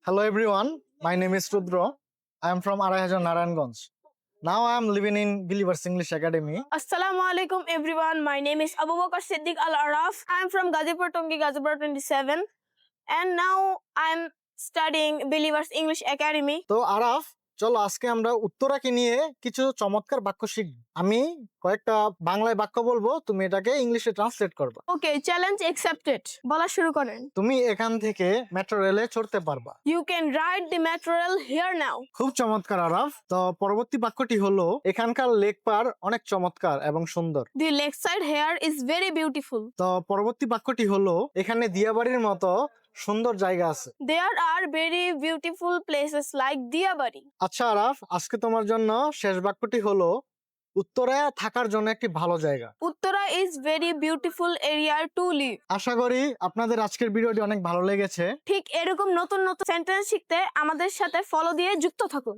Hello everyone, my name is Rudra. I am from Arahajan Narayanganj. Now I am living in Believers English Academy. Assalamu alaikum everyone. My name is Abu Bakr Siddiq Al Araf. I am from Gazipur Tongi, Gazipur 27. And now I am studying Believers English Academy. তো আরাফ, চলো আজকে আমরা উত্তরাকে নিয়ে কিছু চমৎকার বাক্য শিখব। আমি কয়েকটা বাংলায় বাক্য বলবো, তুমি এটাকে ইংলিশে ট্রান্সলেট করবা। Okay, challenge accepted. বলা শুরু করেন। তুমি এখান থেকে মেট্রো রেলে চড়তে পারবা। You can ride the metro rail here now. খুব চমৎকার আরাফ। তো পরবর্তী বাক্যটি হলো, এখানকার লেক পার অনেক চমৎকার এবং সুন্দর। The lakeside here is very beautiful. তো পরবর্তী বাক্যটি হলো, এখানে দিয়াবাড়ির মতো সুন্দর জায়গা আছে। There are very beautiful places like Diyabari. আচ্ছা আরাফ, আজকে তোমার জন্য শেষ বাক্যটি হলো, উত্তরায় থাকার জন্য একটি ভালো জায়গা। Uttara is very beautiful area to live. আশা করি আপনাদের আজকের ভিডিওটি অনেক ভালো লেগেছে। ঠিক এরকম নতুন নতুন সেন্টেন্স শিখতে আমাদের সাথে ফলো দিয়ে যুক্ত থাকুন।